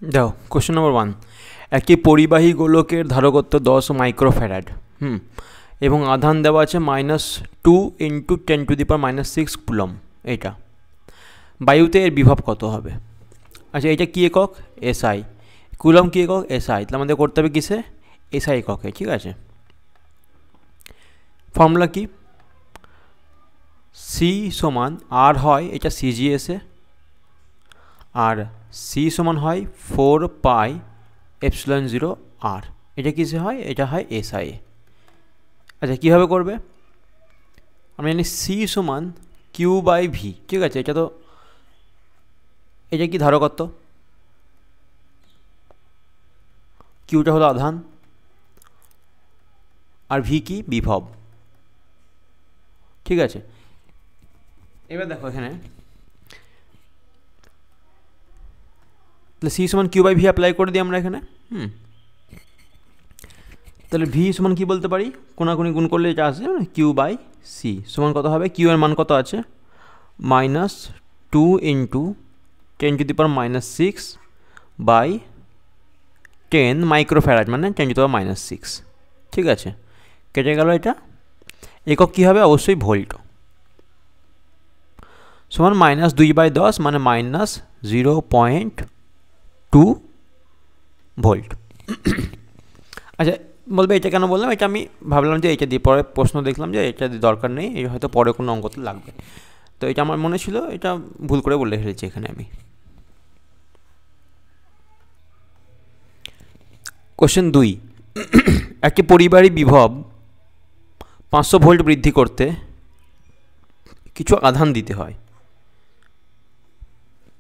দেখো question number 1, একটি পরিবাহী গোলকের ধারকত্ব 10 মাইক্রোফ্যারাড এবং আধান দেওয়া আছে -2 × 10⁻⁶ কুলম। এইটা বায়ুতে এর বিভব কত হবে? আচ্ছা, এটা কী একক? এসআই। কুলম কী একক? এসআই। তাহলে আমাদের করতে হবে কিসে? এসআই এককে। ঠিক আছে, ফর্মুলা কি? সি সমান আর হয় এটা সিজিএসে, আর সি সমান হয় 4πε0 আর। এটা কিসে হয়? এটা হয় এসআই। আচ্ছা, কীভাবে করবে? আমরা জানি সি সমান কিউ/ভি। ঠিক আছে, এটা তো এটা কি ধারকত্ব, কিউটা হলো আধান, আর ভি কি? বিভব। ঠিক আছে, এবার দেখো এখানে তাহলে সি সমান কিউ/ভি অ্যাপ্লাই করে দিই আমরা এখানে। তাহলে ভি সমান কি বলতে পারি? কোনাকুনি গুণ করলে এটা আসে কিউ/সি সমান কত হবে? কিউ এর মান কত আছে? -2 × 10⁻⁶/10 মাইক্রোফ্যারাড, মানে 10⁻⁶। ঠিক আছে, কেটে গেল। এটা একক কী হবে? অবশ্যই ভোল্ট। সমান -2/10 মানে -0.2 ভোল্ট। আচ্ছা, বলবে এটা কেন বললাম? এটা আমি ভাবলাম যে এটা দিয়ে পরে প্রশ্ন দেখলাম যে এটা দিয়ে দরকার নেই, এই হয়তো পরে কোনো অঙ্কতে লাগবে, তো এটা আমার মনে ছিল, এটা ভুল করে বলে ফেলেছি এখানে আমি। কোশ্চেন 2, একটি পরিবাহী বিভব 500 ভোল্ট বৃদ্ধি করতে কিছু আধান দিতে হয়,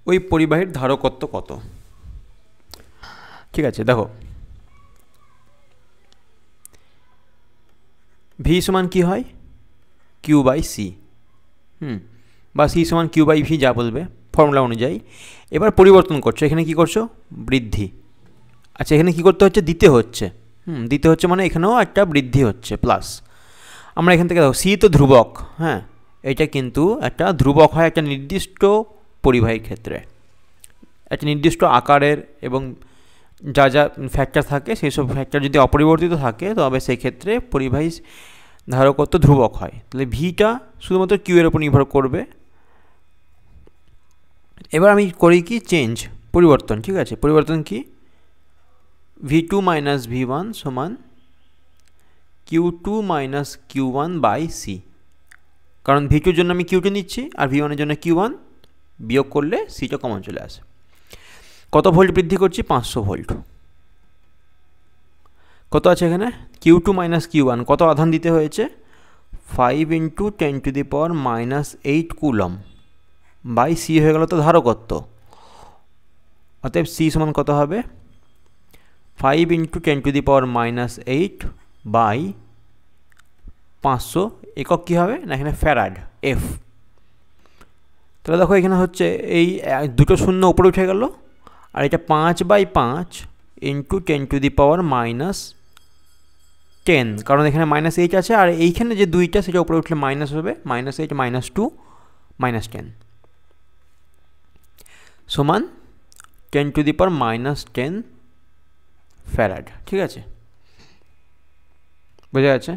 ওই পরিবাহীর ধারকত্ব কত? ঠিক আছে, দেখো ভি সমান কী হয়? কিউ/সি, বা সি সমান কিউ/ভি, যা বলবে ফর্মুলা অনুযায়ী। এবার পরিবর্তন করছো, এখানে কি করছো? বৃদ্ধি। আচ্ছা, এখানে কি করতে হচ্ছে? দিতে হচ্ছে। দিতে হচ্ছে মানে এখানেও একটা বৃদ্ধি হচ্ছে, প্লাস। আমরা এখান থেকে দেখো সি তো ধ্রুবক, হ্যাঁ, এটা কিন্তু একটা ধ্রুবক হয় একটা নির্দিষ্ট পরিবাহীর ক্ষেত্রে, একটা নির্দিষ্ট আকারের এবং যা যা ফ্যাক্টর থাকে সেই সব ফ্যাক্টর যদি অপরিবর্তিত থাকে তবে সেই ক্ষেত্রে পরিবাহী ধারকত্ব ধ্রুবক হয়। তাহলে ভিটা শুধুমাত্র কিউ এর উপর নির্ভর করবে। এবার আমি করি কি? চেঞ্জ, পরিবর্তন। ঠিক আছে, পরিবর্তন কি? v2 - v1 সমান q2 - q1/c, কারণ v2 এর জন্য আমি q2 নিচ্ছি আর v1 এর জন্য q1, বিয়োগ করলে সিটা কমন চলে আসে। কত ভোল্ট বৃদ্ধি করছি? 500 ভোল্ট। কত আছে এখানে? q2 - q1, কত আধান দিতে হয়েছে? 5 × 10⁻⁸ কুলম বাই সি হয়ে গেল তো ধারকত্ব। অতএব সি সমান কত হবে? 5 × 10⁻⁸/500। একক কী হবে না? এখানে ফ্যারাড, এফ। তাহলে দেখো এখানে হচ্ছে এই দুটো শূন্য উপরে উঠে গেল, আর এটা 5/5 × 10⁻⁻10, কারণ এখানে -8 আছে, আর এইখানে যে দুইটা সেটা উপরে উঠলে মাইনাস হবে, -8 -2 -10 সমান 10⁻⁻10 ফ্যারাড। ঠিক আছে, বোঝা যাচ্ছে?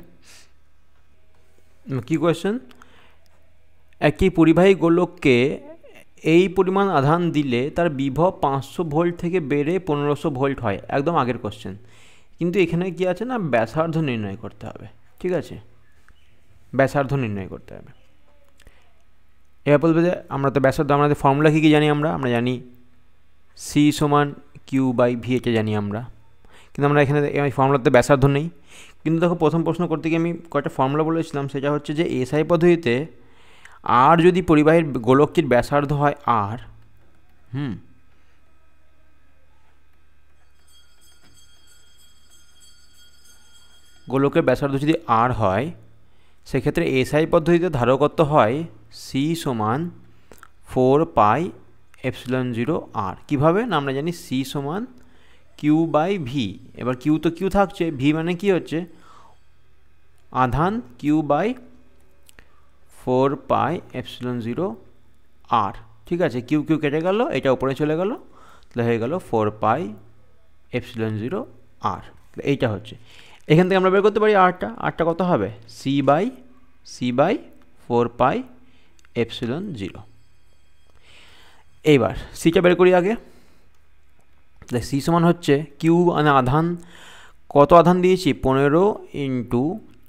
কি কোয়েশ্চেন? একটি পরিবাহী গোলককে এই পরিমাণ আধান দিলে তার বিভব 500 ভোল্ট থেকে বেড়ে 1500 ভোল্ট হয়। একদম আগের কোশ্চেন, কিন্তু এখানে কি আছে না? ব্যাসার্ধ নির্ণয় করতে হবে। ঠিক আছে, ব্যাসার্ধ নির্ণয় করতে হবে। এবার বলবে যে আমরা তো ব্যাসার্ধ, আমাদের ফর্মুলা কী জানি? আমরা জানি সি সমান কিউ/ভি, এটা জানি আমরা, কিন্তু আমরা এখানে এই ফর্মুলাতে ব্যাসার্ধ নেই। কিন্তু দেখো প্রথম প্রশ্ন করতে গিয়ে আমি কয়েকটা ফর্মুলা বলেছিলাম, সেটা হচ্ছে যে এসআই পদ্ধতিতে আর যদি পরিবাহীর গোলকটির ব্যাসার্ধ হয় আর, গোলকের ব্যাসার্ধ যদি আর হয়, সেক্ষেত্রে এসআই পদ্ধতিতে ধারকত্ব হয় সি সমান 4πε0 আর। কীভাবে না? আমরা জানি সি সমান কিউ/ভি। এবার কিউ তো কিউ থাকছে, ভি মানে কি হচ্ছে? আধান, q/4πε0 আর। ঠিক আছে, কিউ কিউ কেটে গেল, এটা উপরে চলে গেল, তাহলে হয়ে গেল 4πε0 r। এইটা হচ্ছে, এখান থেকে আমরা বের করতে পারি আরটা কত হবে, c/4πε0। এইবার সিটা বের করি আগে। তাহলে সি সমান হচ্ছে কিউ মানে আধান, কত আধান দিয়েছি 15 ×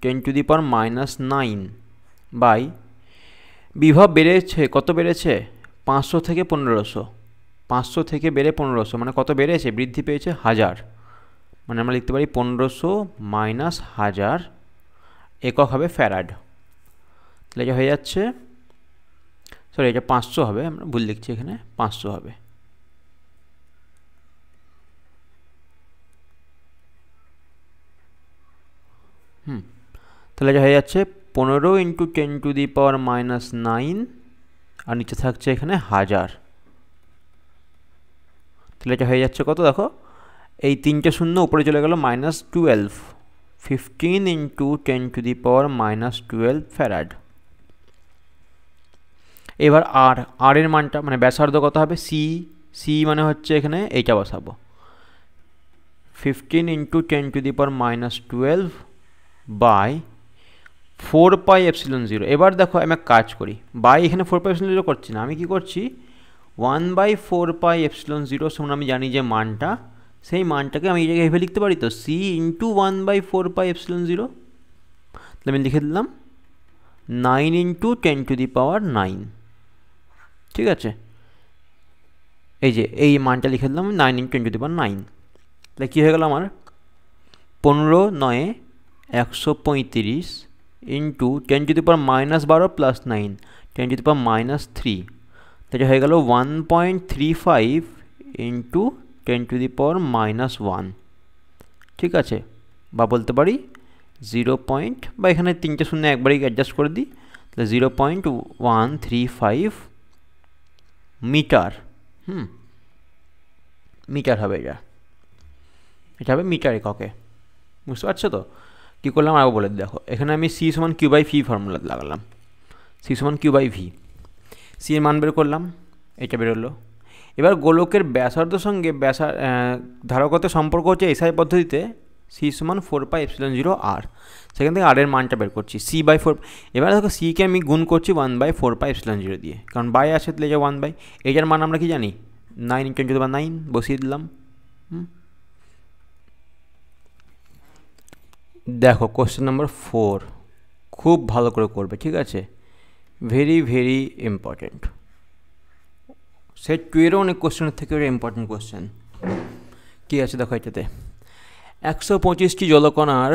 10⁻⁹ বাই বিভব বেড়েছে, কত বেড়েছে 500 থেকে 1500, 500 থেকে বেড়ে 1500 মানে কত বেড়েছে, বৃদ্ধি পেয়েছে 1000, মানে আমরা লিখতে পারি 1500 - 1000 একক হবে ফ্যারাড। তাহলে এটা হয়ে যাচ্ছে, সরি এটা 500 হবে, আমরা ভুল লিখছি এখানে, 500 হবে। তাহলে এটা হয়ে যাচ্ছে 15 × 10⁻⁹ আর নিচে থাকছে এখানে 1000। তাহলে এটা হয়ে যাচ্ছে কত, দেখো এই 3টে শূন্য উপরে চলে গেল -12, 15 × 10⁻⁻12 ফ্যারাড। এবার আর এর মানটা মানে ব্যাসার্ধ কত হবে, সি মানে হচ্ছে এখানে এইটা বসাবো, 15 × 10⁻12 বাই 4πε0। এবার দেখো আমি এক কাজ করি, বাই এখানে 4πε0 করছি না, আমি কি করছি 1/4πε0 সমান আমি জানি যে মানটা, সেই মানটাকে আমি এই জায়গায় এভাবে লিখতে পারি তো, c × 1/4πε0। তাহলে আমি লিখে দিলাম 9 × 10⁻9। ঠিক আছে, এই যে এই মানটা লিখে দিলাম 9 × 10⁻9। তাহলে কী হয়ে গেল আমার 15×9 135 × 10⁻12 + 9 10⁻3, তাহলে হয়ে গেল 1.35 × 10⁻1। ঠিক আছে, বা বলতে পারি 0. বা এখানে 3টে শূন্য একবারই অ্যাডজাস্ট করে দিই, তাহলে 0.135 মিটার। মিটার হবে এটা হবে মিটার এককে। বুঝতে পারছো তো কী করলাম, আরও বলে দেখো, এখানে আমি c সমান q/v ফর্মুলা লাগালাম, c সমান q/v, c এর মান বের করলাম, এটা বেরোলো। এবার গোলকের ব্যাসার্ধের সঙ্গে ধারকত্বের সম্পর্ক হচ্ছে এসআই পদ্ধতিতে c সমান 4πε0 r, সেখান থেকে r এর মানটা বের করছি c/4। এবার দেখো c কে আমি গুণ করছি 1/4πε0 দিয়ে, কারণ বাই আসে তাহলে এটা 1/, এটার মান আমরা কি জানি 9 × 10⁻9 বসিয়ে দিলাম। দেখো কোশ্চেন নাম্বার 4 খুব ভালো করে করবে, ঠিক আছে, ভেরি ভেরি ইম্পর্টেন্ট, সেট 2 এরও অনেক কোশ্চেনের থেকে এটা ইম্পর্টেন্ট কোশ্চেন। কী আছে দেখো, এটাতে 125টি জলকণার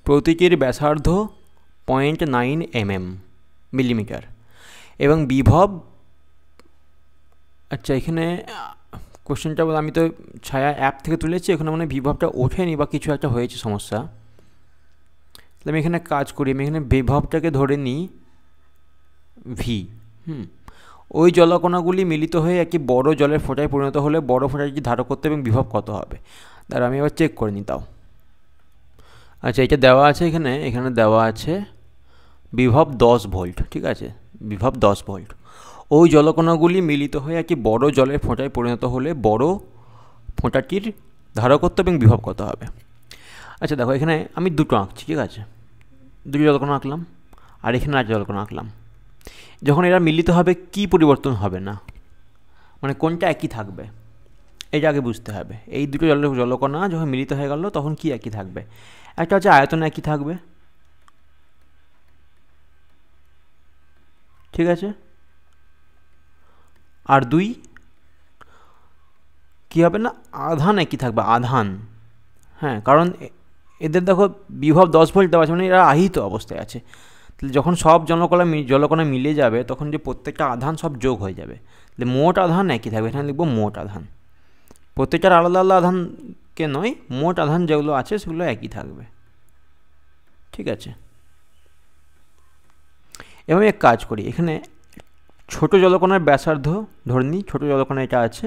প্রতিটির ব্যাসার্ধ 0.9 মিলিমিটার এবং বিভব, আচ্ছা এখানে কোশ্চেনটা আমি তো ছায়া অ্যাপ থেকে তুলেছি, এখানে মানে বিভবটা ওঠেনি বা কিছু একটা হয়েছে সমস্যা। তাহলে আমি এখানে কাজ করি, আমি এখানে বিভবটাকে ধরে নিই ভি। ওই জলকণাগুলি মিলিত হয়ে একটি বড় জলের ফোঁটায় পরিণত হলে বড় ফোঁটাটি ধারকত্ব এবং বিভব কত হবে, তার আমি এবার চেক করে নিই তাও। আচ্ছা এটা দেওয়া আছে, এখানে দেওয়া আছে বিভব 10 ভোল্ট, ঠিক আছে, বিভব 10 ভোল্ট। ওই জলকণাগুলি মিলিত হয়ে একটি বড় জলের ফোঁটায় পরিণত হলে বড় ফোঁটাটির ধারকত্ব এবং বিভব কত হবে। আচ্ছা দেখো এখানে আমি দুটো আঁকছি, ঠিক আছে, দুটো জলকণা আঁকলাম আর এখানে আর জলকণা আঁকলাম। যখন এরা মিলিত হবে কি পরিবর্তন হবে না, মানে কোনটা একই থাকবে এটা আগে বুঝতে হবে। এই দুটো জলকণা যখন মিলিত হয়ে গেল তখন কি একই থাকবে, একটা হচ্ছে আয়তন একই থাকবে, ঠিক আছে, আর দুই কী হবে না, আধান একই থাকবে, আধান। হ্যাঁ, কারণ এদের দেখো বিভব 10 ভোল্ট দেওয়া আছে, মানে এরা আহিত অবস্থায় আছে। তাহলে যখন সব জলকণা মিলে যাবে তখন যে প্রত্যেকটা আধান সব যোগ হয়ে যাবে, তাহলে মোট আধান একই থাকবে, এখানে লিখবো মোট আধান, প্রত্যেকটার আলাদা আলাদা আধানকে নয়, মোট আধান যেগুলো আছে সেগুলো একই থাকবে, ঠিক আছে। এবং এক কাজ করি, এখানে ছোট জলকণার ব্যাসার্ধ ধরে নিই, ছোটো জলকণা এটা আছে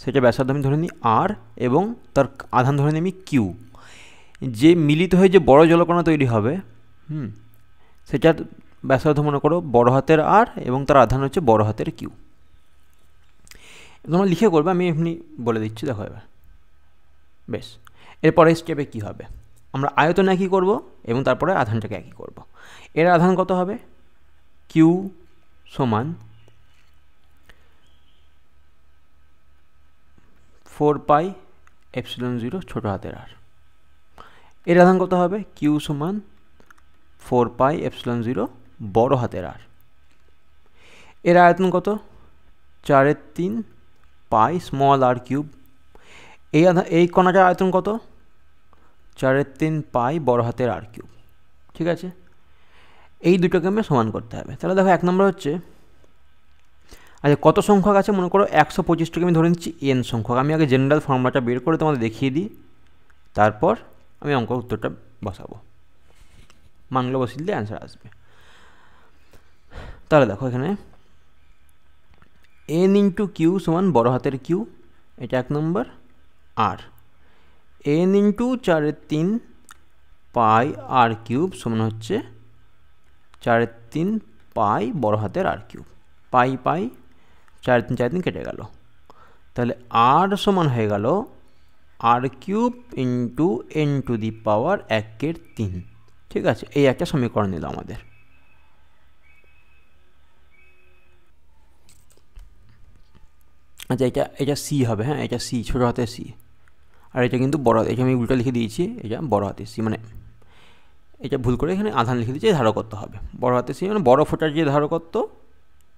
সেটা ব্যাসার্ধ আমি ধরে নিই আর, এবং তার আধান ধরে নিই আমি কিউ। যে মিলিত হয়ে যে বড় জলকণা তৈরি হবে সেটার ব্যাসার্ধ মনে করো বড় হাতের আর এবং তার আধান হচ্ছে বড় হাতের কিউ। তোমরা লিখে করবে, আমি এমনি বলে দিচ্ছি, দেখো এবার। বেশ, এরপরের স্টেপে কী হবে, আমরা আয়তন একই করব এবং তারপরে আধানটাকে একই করব। এর আধান কত হবে, কিউ সমান 4πε0 ছোটো হাতের আর। এর আধান কত হবে, কিউ সমান 4πε0 বড় হাতের আর। এর আয়তন কত, 4/3 পাই স্মল আর কিউব। এই কণাটার আয়তন কত, 4/3 পাই বড় হাতের আর কিউব। ঠিক আছে, এই দুটোকে আমি সমান করতে হবে। তাহলে দেখো 1 নম্বর হচ্ছে, আচ্ছা কত সংখ্যক আছে, মনে করো 125টাকে আমি ধরে নিচ্ছি এন সংখ্যক। আমি আগে জেনারেল ফর্মুলাটা বের করে তোমাদের দেখিয়ে দিই, তারপর আমি অঙ্ক উত্তরটা বসাবো, মানগুলো বসিয়ে দিলে অ্যান্সার আসবে। তাহলে দেখো এখানে এন ইন্টু কিউ সমান বড় হাতের কিউ, এটা 1 নম্বর। আর এন ইন্টু 4/3 পাই আর কিউব সমান হচ্ছে 4/3 পাই বড় হাতের আর কিউব। পাই পাই 4/3 কেটে গেল, তাহলে আর সমান হয়ে গেল আর cube into N to the power 1/3। ঠিক আছে, এই একটা সমীকরণ নিল আমাদের। আচ্ছা এটা সি হবে, হ্যাঁ এটা সি, ছোটো হাতের সি। আর এটা কিন্তু বড় হাতে, এটা আমি উল্টা লিখে দিয়েছি, এটা বড় হাতের সি, মানে এটা ভুল করে এখানে আধান লিখে দিয়েছি, ধারকত্ব হবে বড় হাতের সি, মানে বড় ফোঁটার যে ধারকত্ব,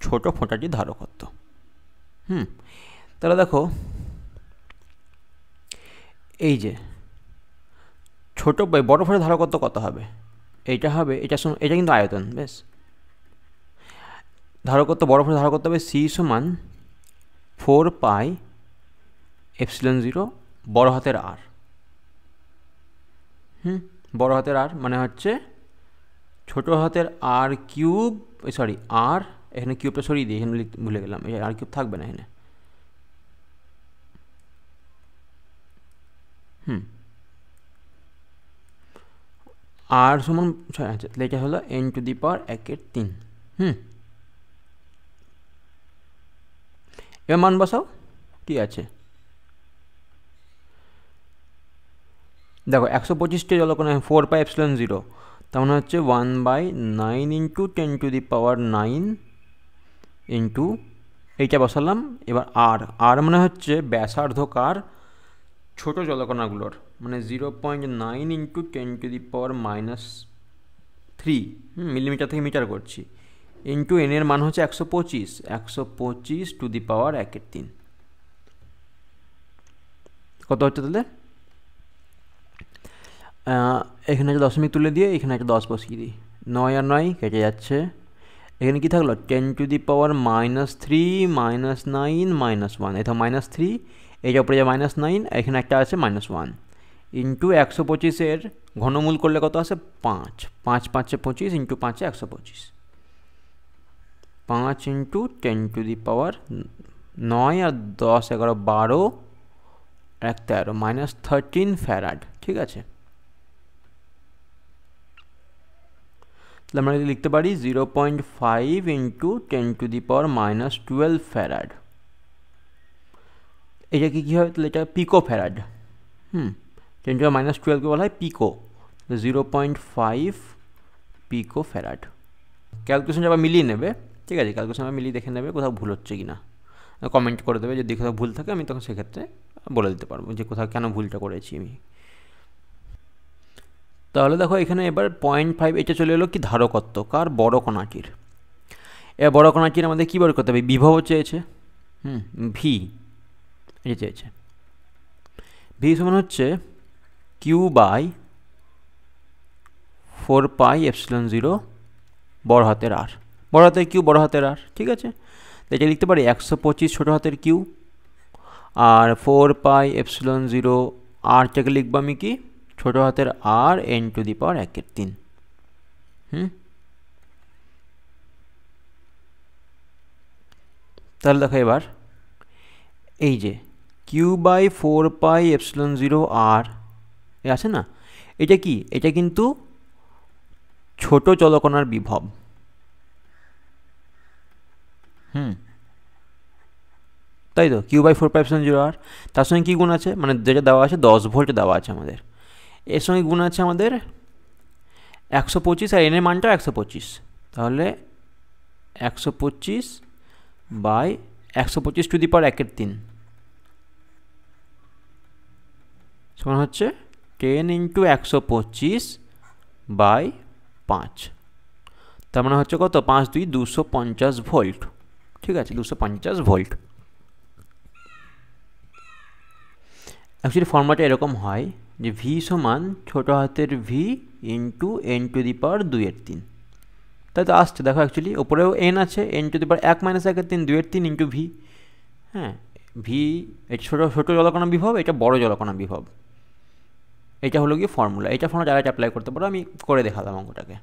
ছোটো ফোঁটার যে ধারকত্ব। তাহলে দেখো এই যে ছোটো বড় ফোঁটার ধারকত্ব কত হবে, এইটা হবে, এটা কিন্তু আয়তন। বেশ, ধারকত্ব বড় ফোঁটার ধারকত্ব হবে সি সমান 4πε0 বড় হাতের আর। বড় হাতের আর মানে হচ্ছে ছোটো হাতের আর কিউব, সরি আর, এখানে কিউবটা সরিয়ে দিই, এখানে ভুলে গেলাম, এই আর কিউব থাকবে না এখানে। আর সমান, আচ্ছা এটা হলো এন টু দি পাওয়ার 1/3। এবার মান বসাও, ঠিক আছে। দেখো 125টা জলকণা 4πε0, তার মানে হচ্ছে 1/9 into 10 to the power 9 into এইটা বসালাম। এবার আর মানে হচ্ছে ব্যাসার্ধকার ছোটো জলকণাগুলোর, মানে 0.9 into 10 to the power -3 millimetre থেকে মিটার করছি, ইন্টু এন এর মান হচ্ছে 125 টু দি পাওয়ার 1/3। কত হচ্ছে তাহলে, এখানে একটা দশমিক তুলে দিয়ে এখানে একটা 10 বসিয়ে দিই, 9 আর 9 কেটে যাচ্ছে। এখানে কি থাকলো, 10 টু দি পাওয়ার -3 -9 -1, এটা -3, এইটা উপরে যা -9, এখানে একটা আছে -1 ইন্টু 125-এর ঘনমূল করলে কত আসে, 5, 5 5 25 into 5 125, 5 into 10 to the power 9 আর 10 11 12 1 13 -13 ফ্যারাড। ঠিক আছে, তাহলে আমরা লিখতে পারি 0.5 into 10 to the power -12 farad. এটা কি হয়, তাহলে এটা পিকো ফ্যারাড। 10 টু দি পাওয়ার -12কে বলা হয় পিকো, 0.5 পিকো ফ্যারাড। ক্যালকুলেশন আবার মিলিয়ে নেবে, ঠিক আছে, ক্যালকুলেশন আবার মিলিয়ে দেখে নেবে কোথাও ভুল হচ্ছে কি না, কমেন্ট করে দেবে, যদি কোথাও ভুল থাকে আমি তখন সেক্ষেত্রে বলে দিতে পারবো যে কোথাও কেন ভুলটা করেছি আমি। তাহলে দেখো এখানে এবার 0.5, এটা চলে এলো কি ধারকত্ব কার, বড় কণাটির। এবার বড় কণাটির আমাদের কী বের করতে হবে, বিভব চেয়েছে, ভি এটা চেয়েছে। ভি সমান হচ্ছে কিউ বাই 4πε0 বড় হাতের আর, বড় হাতের কিউ বড় হাতের আর। ঠিক আছে, এটা লিখতে পারি 125 ছোটো হাতের কিউ, আর 4πε0 আরটাকে লিখবো আমি কি ছোটো হাতের আর এন টু দি পাওয়ার 1/3। তাহলে দেখো এবার এই যে কিউ বাই 4πε0 আর আছে না, এটা কি, এটা কিন্তু ছোট জলকণার বিভব। তাই তো, Q/4πε0r। তার সঙ্গে কী গুণ আছে, মানে যেটা দেওয়া আছে 10 ভোল্ট দেওয়া আছে আমাদের, এর সঙ্গে গুণ আছে আমাদের 125, আর এনের মানটাও 125। তাহলে 125/125^1 সমান হচ্ছে 10 × 125/5। তার মানে হচ্ছে কত, 5 2 250 ভোল্ট। ঠিক আছে, 250 ভোল্ট। অ্যাকচুয়ালি ফর্মুলাটা এরকম হয় যে V সমান ছোটো হাতের V ইন্টু n^2^3। তাই তো আসছে, দেখো অ্যাকচুয়ালি ওপরেও n আছে, n^1 - 2^3 ইন্টু V। হ্যাঁ, V এটা ছোটো জলকণা বিভব, এটা বড় জলকণা বিভব। এটা হলো গিয়ে ফর্মুলা। এটা ফর্মুলা জায়গায় অ্যাপ্লাই করতে পারো, আমি করে দেখালাম অঙ্কটাকে।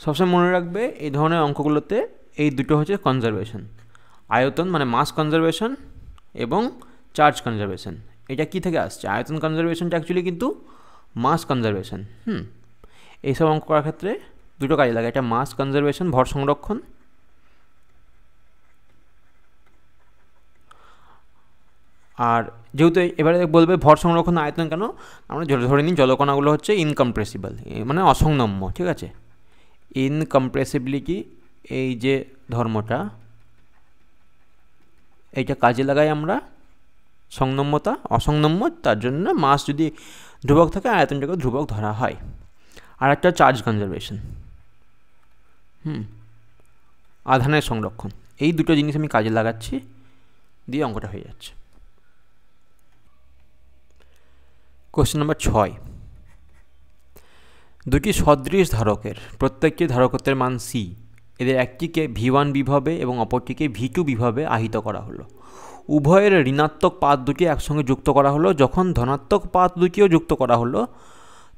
সবসময় মনে রাখবে এই ধরনের অঙ্কগুলোতে এই দুটো হচ্ছে কনজারভেশন, আয়তন মানে মাস কনজারভেশন এবং চার্জ কনজারভেশন। এটা কি থেকে আসছে, আয়তন কনজারভেশনটা অ্যাকচুয়ালি কিন্তু মাস কনজারভেশন। এইসব অঙ্ক করার ক্ষেত্রে দুটো কাজে লাগে, এটা মাস কনজারভেশন, ভর সংরক্ষণ, আর যেহেতু এবারে বলবে ভর সংরক্ষণ আয়তন কেন, আমরা ধরে নিই জলকণাগুলো হচ্ছে ইনকম্প্রেসিবল, মানে অসংনম্য। ঠিক আছে, ইনকম্প্রেসিবিলিটি এই যে ধর্মটা, এইটা কাজে লাগাই আমরা। সংনম্যতা, অসংনম্য, তার জন্য মাস যদি ধ্রুবক থাকে আয়তনটাকে ধ্রুবক ধরা হয়। আর একটা চার্জ কনজারভেশন, আধানের সংরক্ষণ। এই দুটো জিনিস আমি কাজে লাগাচ্ছি, দিয়ে অঙ্কটা হয়ে যাচ্ছে। কোশ্চেন নম্বর 6, দুটি সদৃশ ধারকের প্রত্যেকটি ধারকত্বের মান C, এদের একটিকে V1 বিভবে এবং অপরটিকে V2 বিভবে আহিত করা হলো। উভয়ের ঋণাত্মক পাত দুটি একসঙ্গে যুক্ত করা হলো। যখন ধনাত্মক পাত দুটিও যুক্ত করা হলো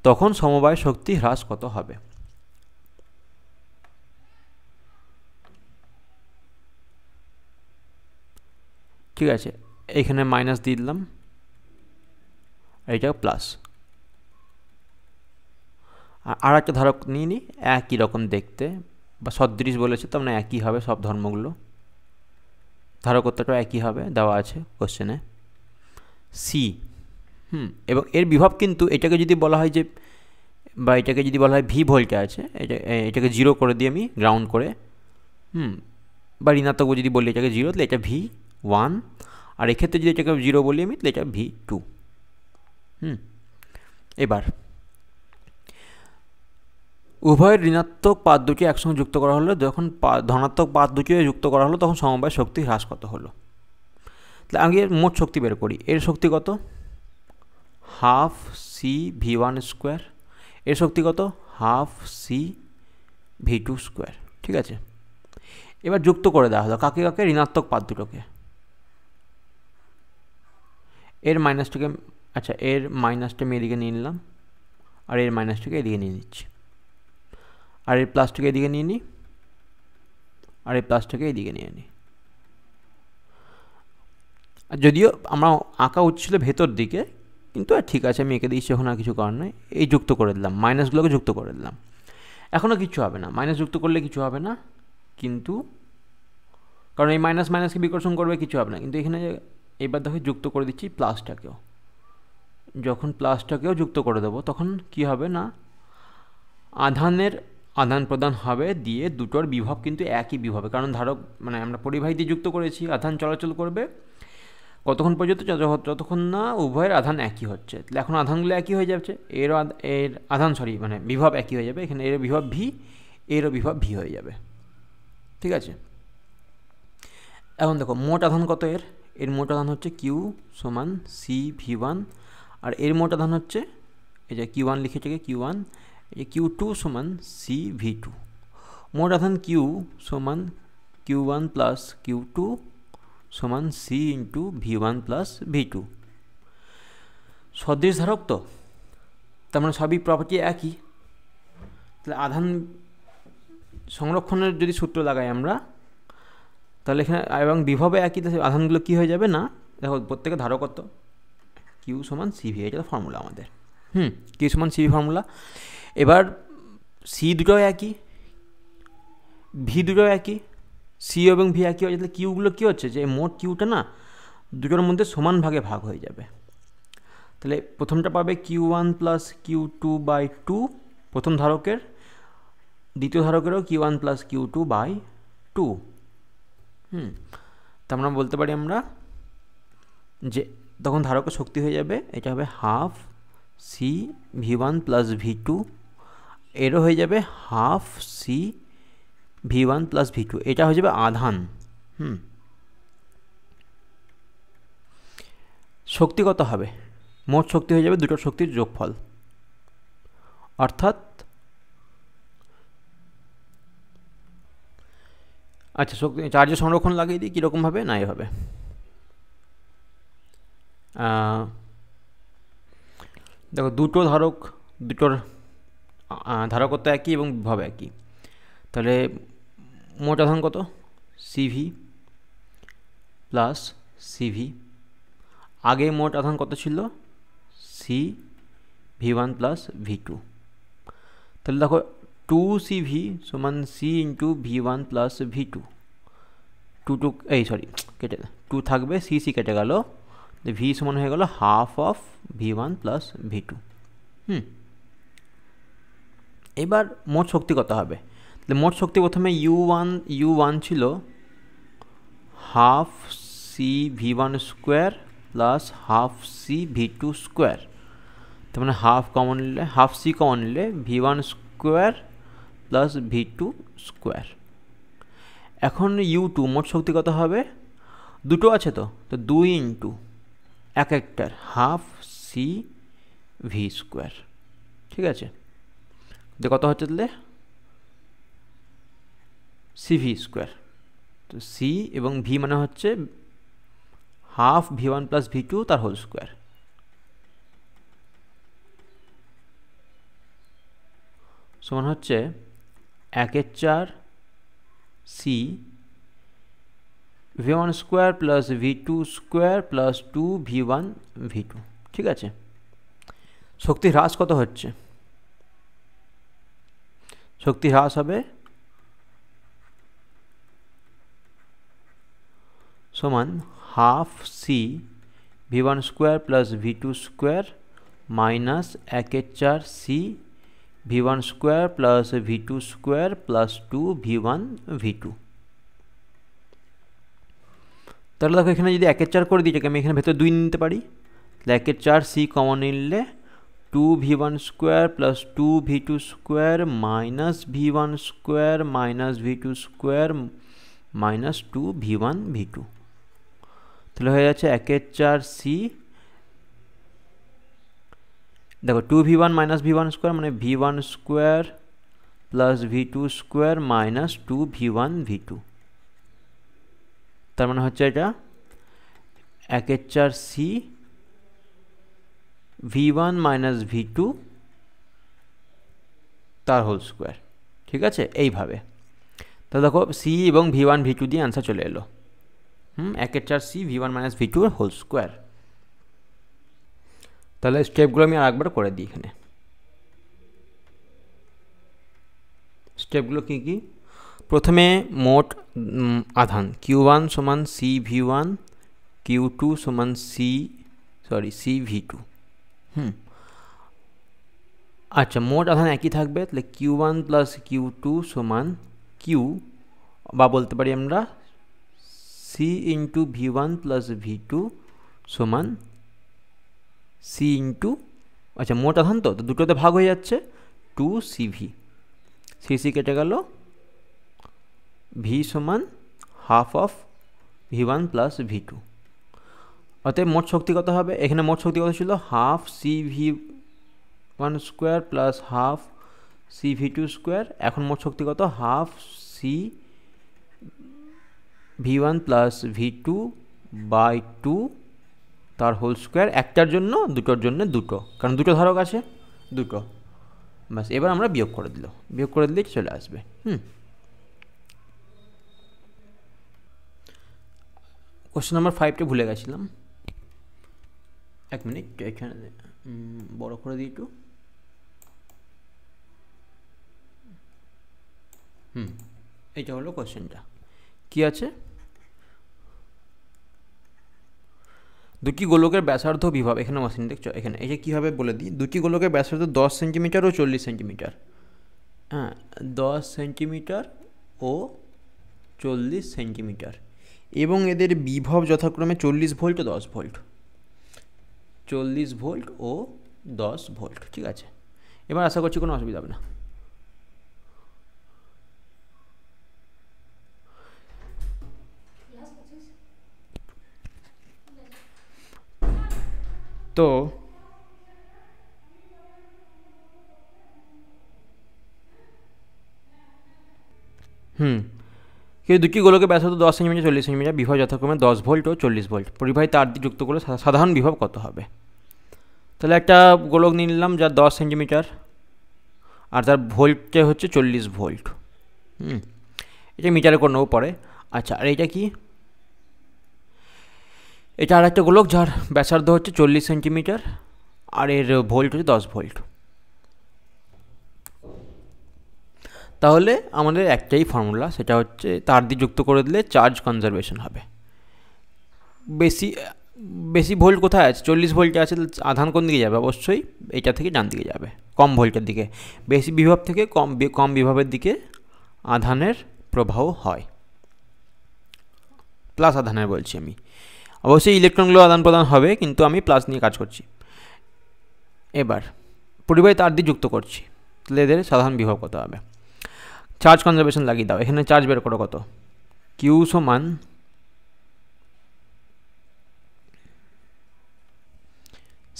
তখন সমবায় শক্তি হ্রাস কত হবে? ঠিক আছে, এইখানে মাইনাস দিয়ে দিলাম, এইটা প্লাস। আর একটা ধারক নিয়ে নিই, একই রকম দেখতে বা সদৃশ বলেছে, তার মানে একই হবে সব ধর্মগুলো, ধারকত্বটাও একই হবে, দেওয়া আছে কোশ্চেনে সি। এবং এর বিভব কিন্তু এটাকে যদি বলা হয় যে, বা এটাকে যদি বলা হয় ভি ভোল্টে আছে, এটাকে 0 করে দিই আমি, গ্রাউন্ড করে, বা ঋণাত্মক যদি বলি এটাকে 0, তাহলে এটা V1, আর এক্ষেত্রে যদি এটাকে 0 বলি আমি, তাহলে এটা V2। এবার উভয়ের ঋণাত্মক পাত দুটি একসঙ্গে যুক্ত করা হলো। যখন ধনাত্মক পাত দুটি যুক্ত করা হলো তখন সমবায় শক্তি হ্রাস কত হলো? তাহলে আগে মোট শক্তি বের করি। এর শক্তি কত? Half C V1 square. এর শক্তি কত? Half C V2 square. ঠিক আছে, এবার যুক্ত করে দেওয়া হলো কাকে কাকে? ঋণাত্মক পাত দুটোকে। এর মাইনাসটাকে, আচ্ছা এর মাইনাসটা আমি এদিকে নিয়ে নিলাম, আর এর মাইনাসটাকে এদিকে নিয়ে নিচ্ছি, আর এর প্লাসটাকে এদিকে নিয়ে নিই, আর এই প্লাসটাকে এদিকে নিয়ে নিই। যদিও আমরা আঁকা উচিত ছিল ভেতর দিকে, কিন্তু ঠিক আছে আমি এঁকে দিয়েছি, এখন আর কিছু করার নয়। এই যুক্ত করে দিলাম, মাইনাসগুলোকে যুক্ত করে দিলাম। এখনও কিছু হবে না, মাইনাস যুক্ত করলে কিছু হবে না, কিন্তু কারণ এই মাইনাস মাইনাসকে বিকর্ষণ করবে, কিছু হবে না। কিন্তু এখানে এবার দেখো যুক্ত করে দিচ্ছি প্লাসটাকেও। যখন প্লাসটাকেও যুক্ত করে দেবো তখন কি হবে না, আধানের আদান প্রদান হবে, দিয়ে দুটোর বিভব কিন্তু একই বিভবে, কারণ ধারক মানে আমরা পরিবাহী দিয়ে যুক্ত করেছি, আধান চলাচল করবে কতক্ষণ পর্যন্ত? যতক্ষণ না উভয়ের আধান একই হচ্ছে। তাহলে এখন আধানগুলো একই হয়ে যাচ্ছে, এর আধান মানে বিভব একই হয়ে যাবে। এখানে এর বিভব ভি, এরও বিভব ভি হয়ে যাবে। ঠিক আছে, এখন দেখো মোট আধান কত এর মোট আধান হচ্ছে কিউ সমান সি V1, আর এর মোট আধান হচ্ছে এই যে Q1 লিখেছে, Q1, এই Q2 সমান সি V2। মোট আধান কিউ সমান Q1 প্লাস Q2 সমান C into V1 plus V2। সদৃশ ধারক তো, তার মানে সবই প্রপার্টি একই। তাহলে আধান সংরক্ষণের যদি সূত্র লাগাই আমরা, তাহলে এখানে এবং বিভবে একই, আধানগুলো কী হয়ে যাবে না, দেখো প্রত্যেকের ধারকত্ব কিউ সমান সিভি, এটা ফর্মুলা আমাদের। কিউ সমান সিভি ফর্মুলা। এবার সি দুটোও একই, ভি দুটোও একই, সি এবং ভি একই হচ্ছে, তাহলে কিউগুলো কী হচ্ছে যে মোট কিউটা না দুটোর মধ্যে সমান ভাগে ভাগ হয়ে যাবে। তাহলে প্রথমটা পাবে Q one plus Q two by two প্রথম ধারকের, দ্বিতীয় ধারকেরও Q one plus Q two by two. তা আমরা বলতে পারি আমরা যে তখন ধারকের শক্তি হয়ে যাবে, এটা হবে half C V one plus V two, এরও হয়ে যাবে half C V one plus V two, এটা হয়ে যাবে আধান। শক্তি কত হবে? মোট শক্তি হয়ে যাবে দুটোর শক্তির যোগফল, অর্থাৎ আচ্ছা শক্তি চার্জের সংরক্ষণ লাগিয়ে দিই কীরকমভাবে, না এভাবে দেখো দুটো ধারক, দুটোর ধারকত্ব একই এবং বিভব একই, তাহলে মোট আধান কত? C V plus C V. আগে মোট আধান কত ছিল? C V one plus V two. তাহলে দেখো টু সিভি সমান C into V one plus V two, কেটে টু থাকবে, সি সি কেটে গেল, ভি সমান হয়ে গেল half of V one plus V two. এবার মোট শক্তি কত হবে? তাহলে মোট শক্তি প্রথমে ইউ ওয়ান ছিল half C V one square plus half C V two square, তার মানে হাফ কমন নিলে, হাফ সি কমন নিলে V one square plus V two square. এখন ইউ টু মোট শক্তি কত হবে? দুটো আছে তো দুই ইন্টু এক একটার হাফ সি ভি স্কোয়ার, ঠিক আছে? কত হচ্ছে তাহলে সিভি স্কোয়ার। তো সি এবং ভি মানে হচ্ছে half V one plus V two তার হোল স্কোয়ার, সমান হচ্ছে 1/4 C V one square plus V two square plus two V one V two, ঠিক আছে? শক্তি হ্রাস কত হচ্ছে? শক্তি হ্রাস হবে সমান half C V one square plus V two square minus 1/4 C V one square plus V two square plus two V one V two. তাহলে দেখো এখানে যদি 1/4 করে দিই, আমি এখানে ভেতরে 2 নিতে পারি, তাহলে 1/4 সি কমন নিলে two V one square plus two V two square minus V one square minus V two square minus two V one V two, তাহলে হয়ে যাচ্ছে 1/4 সি, দেখো two V one minus V one square মানে V one square plus V two square minus two V one V two, তার মানে হচ্ছে এটা 1/4 C V one minus V two তার হোল স্কোয়ার, ঠিক আছে? এইভাবে তাহলে দেখো সি এবং ভি ওয়ান ভি টু দিয়ে অ্যান্সার চলে এলো। 1/4 C V one minus V two whole square. তাহলে স্টেপগুলো আমি আরেকবার করে দিই এখানে। স্টেপগুলো কী কী? প্রথমে মোট আধান কিউ ওয়ান সমান C V one, Q two সমান সি ভি টু। আচ্ছা মোট আধান একই থাকবে, তাহলে Q one plus Q two সমান কিউ, বা বলতে পারি আমরা C into V one plus V two সমান সি ইন্টু, আচ্ছা মোট আধান তো দুটোতে ভাগ হয়ে যাচ্ছে, two C V, C C কেটে গেল, ভি সমান half of V one plus V two. অতএব মোট শক্তি কত হবে? এখানে মোট শক্তি কত ছিল? Half C V one square plus half C V two square. এখন মোট শক্তি কত? Half C V one plus V two by two তার হোল স্কোয়ার, একটার জন্য দুটোর জন্য দুটো, কারণ দুটো ধারক আছে দুটো, ব্যাস। এবার আমরা বিয়োগ করে দিলেই চলে আসবে। কোশ্চেন নাম্বার 5টা ভুলে গেছিলাম, এক মিনিট এখানে বড় করে দিই একটু। এইটা হলো কোশ্চেনটা, কি আছে, দুটি গোলকের ব্যাসার্ধ বিভব, এখানে মেশিন দেখছো, এখানে এই যে কীভাবে বলে দিই, দুটি গোলকের ব্যাসার্ধ 10 সেন্টিমিটার ও 40 সেন্টিমিটার, হ্যাঁ 10 সেন্টিমিটার ও 40 সেন্টিমিটার, এবং এদের বিভব যথাক্রমে 40 ভোল্ট ও 10 ভোল্ট, 40 ভোল্ট ও 10 ভোল্ট। ঠিক আছে, এবার আশা করছি কোনো অসুবিধা হবে না। তো কিন্তু দুটি গোলকের ব্যাসার্ধ 10 সেন্টিমিটার 40 সেন্টিমিটার, বিভব যথাক্রমে 10 ভোল্ট ও 40 ভোল্ট, পরিবাহী তার দিয়ে যুক্ত করলে সাধারণ বিভব কত হবে? তাহলে একটা গোলক নিয়ে নিলাম যার 10 সেন্টিমিটার আর তার ভোল্টটা হচ্ছে 40 ভোল্ট। এটা মিটারে করে নেবো পরে। আচ্ছা, আর এটা কি? এটা আর একটা গোলক যার ব্যাসার্ধ হচ্ছে 40 সেন্টিমিটার আর এর ভোল্ট হচ্ছে 10 ভোল্ট। তাহলে আমাদের একটাই ফর্মুলা, সেটা হচ্ছে তার দিয়ে যুক্ত করে দিলে চার্জ কনজারভেশন হবে। বেশি ভোল্ট কোথায় আছে? 40 ভোল্টে আছে, আধান কোন দিকে যাবে? অবশ্যই এইটা থেকে ডান দিকে যাবে, কম ভোল্টের দিকে। বেশি বিভব থেকে কম বিভবের দিকে আধানের প্রবাহ হয়, প্লাস আধানের বলছি আমি। অবশ্যই ইলেকট্রনগুলো আদান প্রদান হবে, কিন্তু আমি প্লাস নিয়ে কাজ করছি। এবার পরিবাহী তার দিয়ে যুক্ত করছি, তাহলে এদের সাধারণ বিভব কত হবে? চার্জ কনজারভেশন লাগিয়ে দাও, এখানে চার্জ বের করো কত, কিউ সমান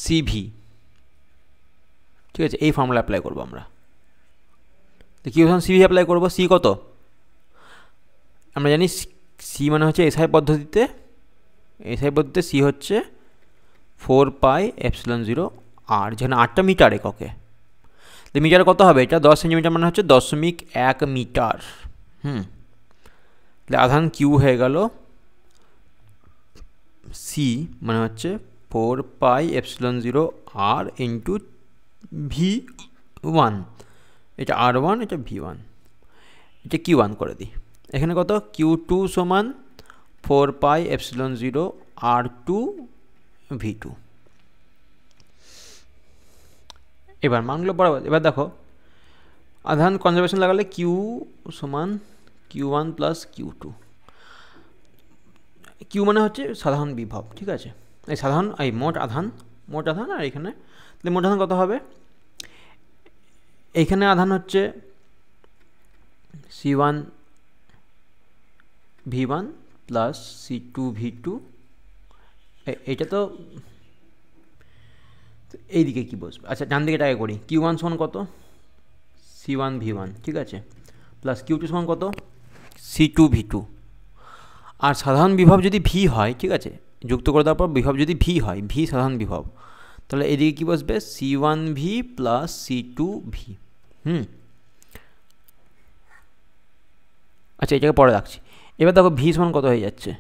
সিভি। ঠিক আছে, এই ফর্মুলা অ্যাপ্লাই করবো আমরা। কিউ সমান সিভি অ্যাপ্লাই করবো। সি কত? আমরা জানি সি মানে হচ্ছে এসআই পদ্ধতিতে সি হচ্ছে 4πε0 আর, যেখানে 8টা মিটার এককে। তো মিটারে কত হবে? এটা 10 সেন্টিমিটার মানে হচ্ছে 0.1 মিটার। তাহলে আধান কিউ হয়ে গেল সি মানে হচ্ছে 4πε0 আর ইন্টু V1, এটা R1, এটা V1, এটা Q1 করে দিই। এখানে কত? Q2 সমান 4πε0 R2 V2। এবার মানগুলো বরাবর। এবার দেখো, আধান কনজারভেশন লাগালে কিউ সমান Q1 প্লাস Q2। কিউ মানে হচ্ছে সাধারণ বিভব, ঠিক আছে, এই সাধারণ মোট আধান আর এখানে মোট আধান কত হবে? এইখানে আধান হচ্ছে C1 V1 plus C2 V2। এইটা তো এইদিকে কি বসবে? আচ্ছা, ডান দিকে টাকা করি। Q1 সমান কত? C1 V1, ঠিক আছে, প্লাস Q2 সমান কত? C2 V2। আর সাধারণ বিভব যদি ভি হয়, ঠিক আছে, যুক্ত করে দেওয়ার পর বিভব যদি ভি হয়, ভি সাধারণ বিভব, তাহলে এদিকে কী বসবে? C1V plus C2V। আচ্ছা, এটাকে পরে রাখছি। এবার দেখো ভি সমান কত হয়ে যাচ্ছে?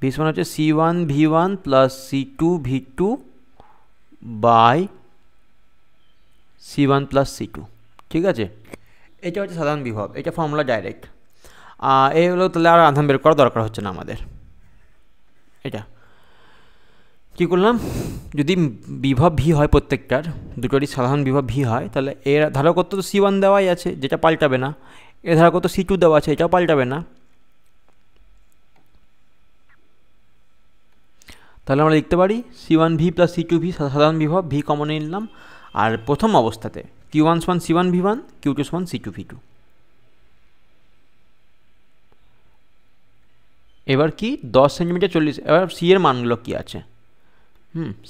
ভি সমান হচ্ছে C1 V1 plus C2 V2 by C1 plus C2, ঠিক আছে। এটা হচ্ছে সাধারণ বিভব, এটা ফর্মুলা ডাইরেক্ট। এই হলো, তাহলে আর আধান বের করার দরকার হচ্ছে না আমাদের। এটা কী করলাম? যদি বিভব ভি হয়, প্রত্যেকটার দুটোরই সাধারণ বিভব ভি হয়, তাহলে এর ধারকত্ব তো C1 দেওয়াই আছে, যেটা পাল্টাবে না। এর ধারকত্ব C2 দেওয়া আছে, এটাও পাল্টাবে না। তাহলে আমরা লিখতে পারি C1V প্লাস C2V সাধারণ বিভব, ভি কমন নিলাম। আর প্রথম অবস্থাতে Q1 সমান C1 V1, Q2 সমান C2 V2। এবার কি 10 সেন্টিমিটার 40, এবার সি এর মানগুলো কি আছে?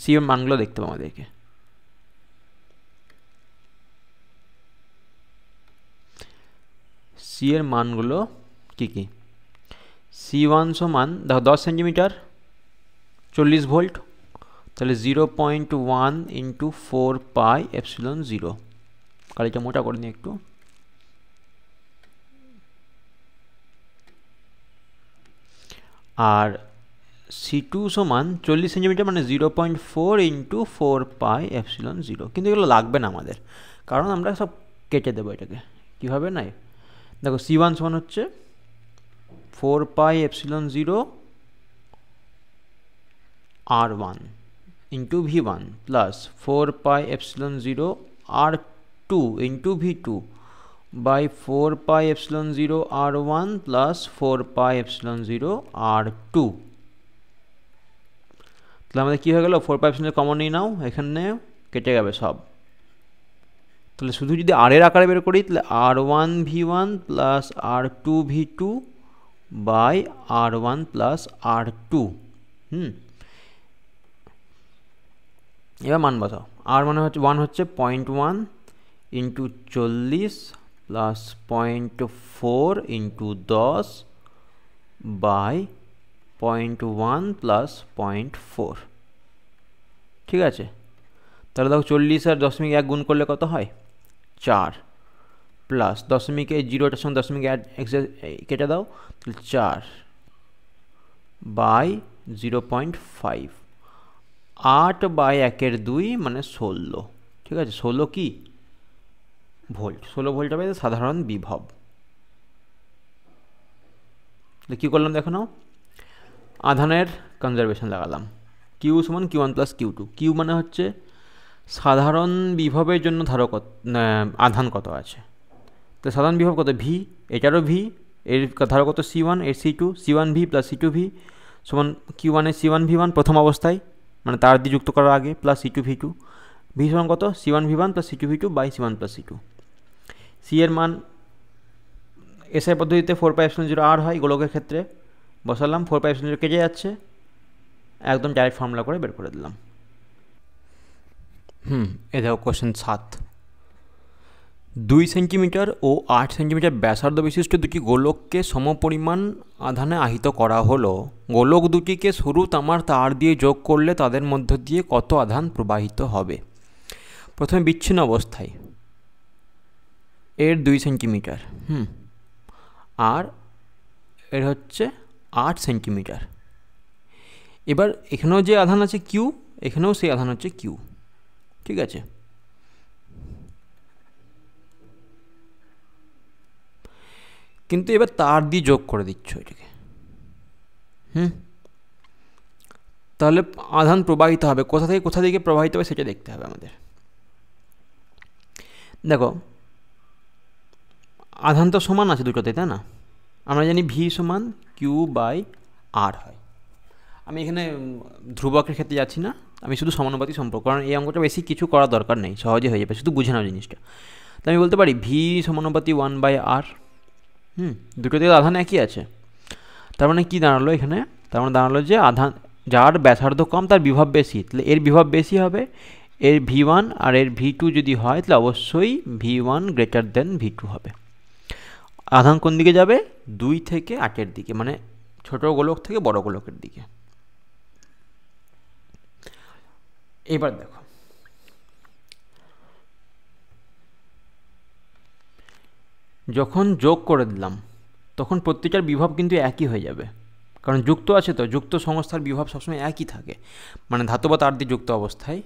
সি এর মানগুলো দেখতে পাবো আমাদেরকে। সি এর মানগুলো কি কি? C1 সমান দেখো 10 সেন্টিমিটার 40 ভোল্ট, তাহলে 0.1 ইন্টু 4πε0। কালিটা মোটা করে নিই একটু। আর C2 সমান 40 সেন্টিমিটার মানে 0.4 ইন্টু 4πε0। কিন্তু এগুলো লাগবে না আমাদের, কারণ আমরা সব কেটে দেবো এটাকে। কীভাবে নাই? দেখো C1 সমান হচ্ছে 4 pi epsilon 0 r1 into v1 plus 4 pi epsilon 0 r2 into v2 by 4 pi epsilon 0 r1 plus 4 pi epsilon 0 r2। তাহলে আমাদের কী হয়ে গেল, 4 পাই এপসিলন কমন নিয়ে নাও, এখানে কেটে যাবে সব। তাহলে শুধু যদি আর এর আকারে বের করি তাহলে r1 v1 plus r2 v2 by r1 plus r2। এবার মান বসাও। আর মানে হচ্ছে 1 হচ্ছে 0.1 into 40 plus 0.4 into 10 by 0.1 plus 0.4। ঠিক আছে, তাহলে দেখো 40 আর 0.1 গুণ করলে কত হয়, 4 প্লাস 0.0টার সঙ্গে 0.1 কেটে দাও, তাহলে 4 বাই 0.5, 8 বাই 1/2 মানে 16। ঠিক আছে, 16 কি ভোল্ট, 16 ভোল্ট হবে সাধারণ বিভব। কী করলাম দেখো নাও, আধানের কনজারভেশন লাগালাম। কিউ সমান Q1 প্লাস Q2। কিউ মানে হচ্ছে সাধারণ বিভবের জন্য আধান কত আছে। তো সাধারণ বিভব কত, ভি, এটারও ভি, এর ধারকত্ব C1, এর C2, C1V প্লাস C2V সমান Q1 এর C1V1 প্রথম অবস্থায় মানে তার দিয়ে যুক্ত করার আগে প্লাস C2V2, ভি সমান কত C1V1 plus C2V2 by C1 plus C2। C এর মান এসআই পদ্ধতিতে 4 পাই এপসিলন 0 আর হয়, গোলকের ক্ষেত্রে বসালাম, 4 পাই এপসিলন 0 কেটে যাচ্ছে, একদম ডাইরেক্ট ফর্মুলা করে বের করে দিলাম। এ দেখো কোশ্চেন 7। 2 সেন্টিমিটার ও 8 সেন্টিমিটার ব্যাসার্ধ বিশিষ্ট দুটি গোলককে সমপরিমাণ আধানে আহিত করা হলো। গোলক দুটিকে সরু তামার তার দিয়ে যোগ করলে তাদের মধ্য দিয়ে কত আধান প্রবাহিত হবে। প্রথমে বিচ্ছিন্ন অবস্থায় এর 2 সেন্টিমিটার আর এর হচ্ছে 8 সেন্টিমিটার। এবার এখানেও যে আধান আছে কিউ, এখানেও সেই আধান হচ্ছে কিউ। ঠিক আছে, কিন্তু এবার তার দিয়ে যোগ করে দিচ্ছ এটাকে। তাহলে আধান প্রবাহিত হবে কোথা থেকে কোথা দিকে প্রবাহিত হবে সেটা দেখতে হবে আমাদের। দেখো আধান তো সমান আছে দুটোতে, তাই না? আমরা জানি ভি সমান কিউ বাই আর হয়। আমি এখানে ধ্রুবকের ক্ষেত্রে যাচ্ছি না, আমি শুধু সমানুপাতি সম্পর্ক, কারণ এই অঙ্কটা বেশি কিছু করার দরকার নেই, সহজে হয়ে যাবে, শুধু বুঝে নাও জিনিসটা। তো আমি বলতে পারি ভি সমানুপাতি 1 বাই আর। দুটোতে আধান একই আছে, তার মানে কী দাঁড়ালো এখানে, তার মানে দাঁড়ালো যে আধান যার ব্যাসার্ধ কম তার বিভব বেশি, তাহলে এর বিভব বেশি হবে। এর V1 আর এর V2 যদি হয় তাহলে অবশ্যই V1 গ্রেটার দেন V2 হবে। আধান কোন দিকে যাবে, 2 থেকে 8-এর দিকে, মানে ছোট গোলক থেকে বড় গোলকের দিকে। এবার দেখো যখন যোগ করে দিলাম তখন প্রত্যেকটার বিভব কিন্তু একই হয়ে যাবে, কারণ যুক্ত আছে তো, যুক্ত সংস্থার বিভব সবসময় একই থাকে, মানে ধাতব তার দিয়ে যুক্ত অবস্থায়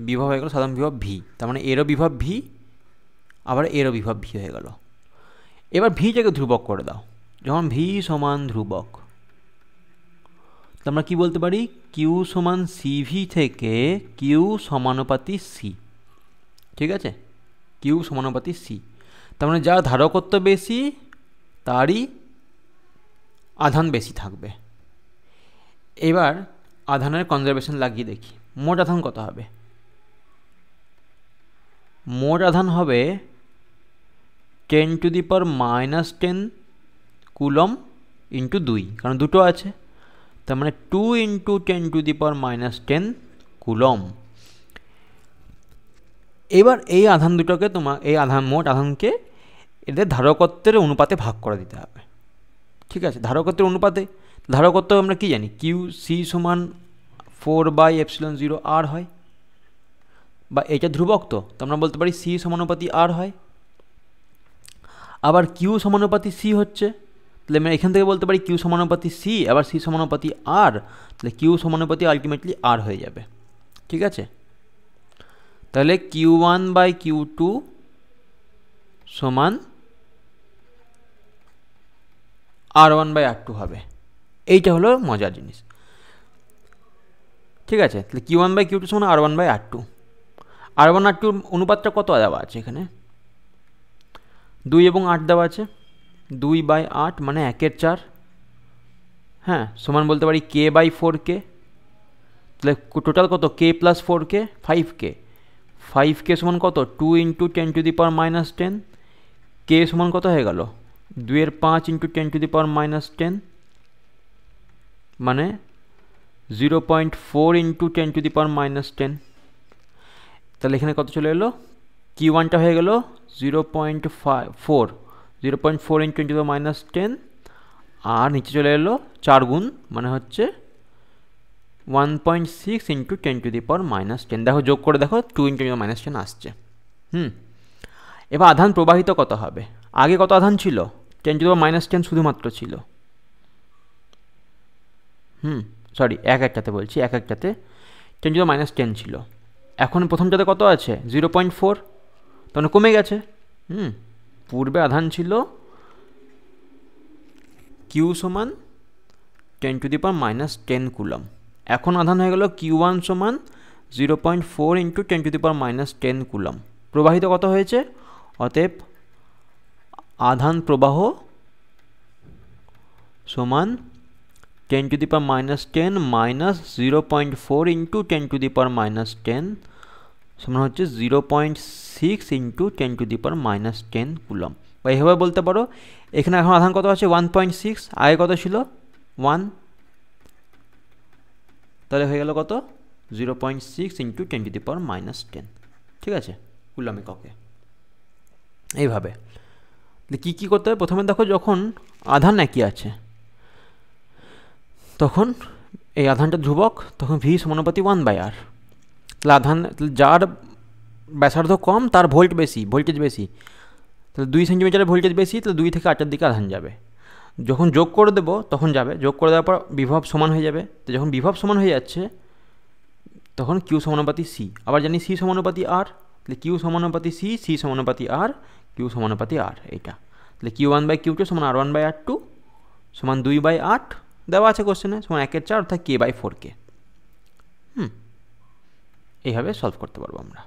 বিভব হয়ে গেল সাধারণ বিভব ভি, তার মানে এরও বিভব ভি, আবার এরও বিভব ভি হয়ে গেল। এবার ভিটাকে ধ্রুবক করে দাও, যখন ভি সমান ধ্রুবক তো আমরা কী বলতে পারি, কিউ সমান সিভি থেকে কিউ সমানুপাতি সি। ঠিক আছে, কিউ সমানুপাতি সি, তার মানে যার ধারকত্ব বেশি তারই আধান বেশি থাকবে। এবার আধানের কনজারভেশন লাগিয়ে দেখি, মোট আধান কত হবে। মোট আধান হবে 10⁻⁻10 কুলম ইন্টু 2, কারণ দুটো আছে, তার মানে 2 × 10⁻⁻10 কুলম। এবার এই আধান দুটোকে এই মোট আধানকে এদের ধারকত্বের অনুপাতে ভাগ করে দিতে হবে। ঠিক আছে, ধারকত্বের অনুপাতে, ধারকত্ব আমরা কি জানি, কিউ সি সমান 4/ε0 আর হয়, বা এটা ধ্রুবক তো আমরা বলতে পারি সি সমানুপাতি আর হয়। আবার কিউ সমানুপাতি সি হচ্ছে, তাহলে আমরা এখান থেকে বলতে পারি কিউ সমানুপাতি সি, আবার সি সমানুপাতি আর, তাহলে কিউ সমানুপাতি আলটিমেটলি আর হয়ে যাবে। ঠিক আছে, তাহলে Q1/Q2 সমান R1/R2 হবে। এইটা হলো মজার জিনিস, ঠিক আছে। তাহলে Q1/Q2 সমান R1/R2। R1 R2 অনুপাতটা কত দেওয়া আছে এখানে? 2 এবং 8 দেওয়া আছে। 2/8 মানে 1/4, হ্যাঁ, সমান বলতে পারি K/4K। তাহলে টোটাল কত? K + 4K 5K। 5K সমান কত? 2 × 10⁻⁻10। K সমান কত হয়ে গেল? 2/5 × 10⁻⁻10 মানে 0.4 × 10⁻⁻10। তাহলে এখানে কত চলে এলো? Q1টা হয়ে গেল 0.4 × 10⁻10, আর নিচে চলে এলো 4 গুণ, মানে হচ্ছে 1.6 × 10⁻10। দেখো যোগ করে দেখো 2 × 10⁻10 আসছে। এবার আধান প্রবাহিত কত হবে? আগে কত আধান ছিল? 10⁻10 শুধুমাত্র ছিল। সরি, এক একটাতে বলছি, এক একটাতে 10⁻10 ছিল। এখন প্রথমটাতে কত আছে? 0.4, তখন কমে গেছে। পূর্বে আধান ছিল Q সমান 10⁻10 কুলম। এখন আধান হয়ে গেল Q1 সমান 0.4 × 10⁻10 কুলম। প্রবাহিত কত হয়েছে? অতএব আধান প্রবাহ সমান 10⁻10 মাইনাস 0.4 × 10⁻10 সমান হচ্ছে 0.6 × 10⁻10 কুলম। বা এইভাবে বলতে পারো, এখানে এখন আধান কত আছে? 1.6, আগে কত ছিল? 1। তাহলে হয়ে গেল কত? 0.6 × 10⁻10, ঠিক আছে, কুলম এককে। এইভাবে কী কী করতে হবে? প্রথমে দেখো, যখন আধান একই আছে তখন এই আধানটা ধ্রুবক, তখন V সমানুপাতি 1/R। তাহলে আধান, যার ব্যাসার্ধ কম তার ভোল্টেজ বেশি। তাহলে 2 সেন্টিমিটারের ভোল্টেজ বেশি, তাহলে 2 থেকে 8-এর দিকে আধান যাবে। যখন যোগ করে দেবো তখন যাবে, যোগ করে দেওয়ার পর বিভব সমান হয়ে যাবে। তো যখন বিভব সমান হয়ে যাচ্ছে তখন Q সমানুপাতি C। আবার জানি C সমানুপাতি R, তাহলে Q সমানুপাতি C, C সমানুপাতি R, Q সমানুপাতি R। এইটা তাহলে Q1/Q2 সমান R1/R2 সমান 2/8 দেওয়া আছে কোশ্চেনে, সমান 1/4 অর্থাৎ K/4K। এইভাবে সলভ করতে পারবো আমরা।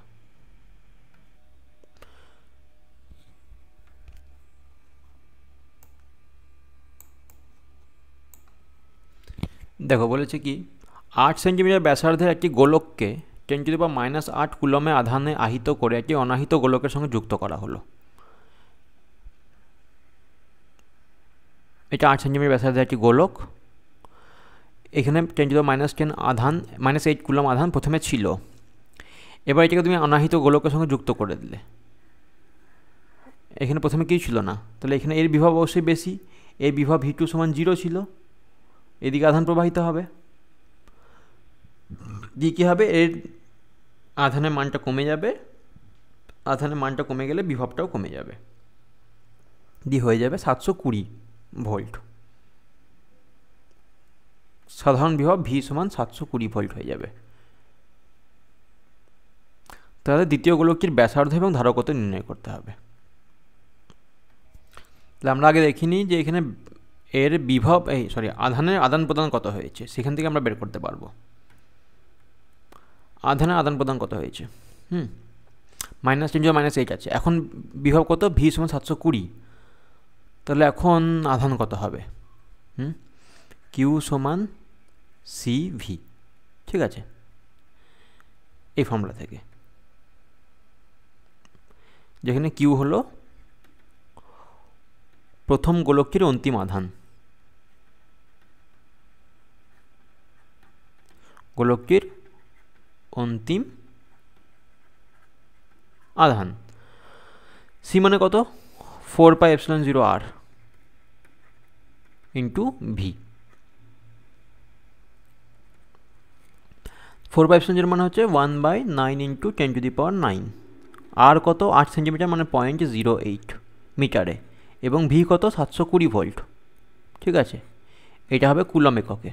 দেখো বলেছে কি, 8 সেন্টিমিটার ব্যাসার্ধের একটি গোলককে 10⁻8 কুলমে আধানে আহিত করে একটি অনাহিত গোলকের সঙ্গে যুক্ত করা হলো। এটা 8 সেন্টিমিটার ব্যাসার্ধের একটি গোলক। এখানে 10⁻10 আধান, -8 কুলম আধান প্রথমে ছিল। এবার এটাকে তুমি অনাহিত গোলকের সঙ্গে যুক্ত করে দিলে। এখানে প্রথমে কিছু ছিল না, তাহলে এখানে এর বিভব অবশ্যই বেশি। এই বিভব V2 সমান 0 ছিল, এদিকে আধান প্রবাহিত হবে। দিয়ে কী হবে? এর আধানের মানটা কমে যাবে, আধানের মানটা কমে গেলে বিভবটাও কমে যাবে, দিয়ে হয়ে যাবে 720 ভোল্ট। সাধারণ বিভব V সমান 720 ভোল্ট হয়ে যাবে। তাহলে দ্বিতীয় গোলকটির ব্যাসার্ধ এবং ধারকত্ব নির্ণয় করতে হবে। তাহলে আমরা আগে দেখিনি যে এখানে এর বিভব, আধানের আদান প্রদান কত হয়েছে, সেখান থেকে আমরা বের করতে পারবো আধানের আদান প্রদান কত হয়েছে। -10⁻8 আছে। এখন বিভব কত? V সমান 720। তাহলে এখন আধান কত হবে? Q সমান CV, ঠিক আছে, এই ফর্মুলা থেকে, যেখানে Q হলো প্রথম গোলকটির অন্তিম আধান, গোলকটির অন্তিম আধান। C মানে কত? 4πε0R into V। 4πε0 মানে হচ্ছে 1/9 × 10⁹। আর কত? 8 সেন্টিমিটার মানে 0.08 মিটারে, এবং V কত? 720 ভোল্ট, ঠিক আছে। এটা হবে কুলম এককে।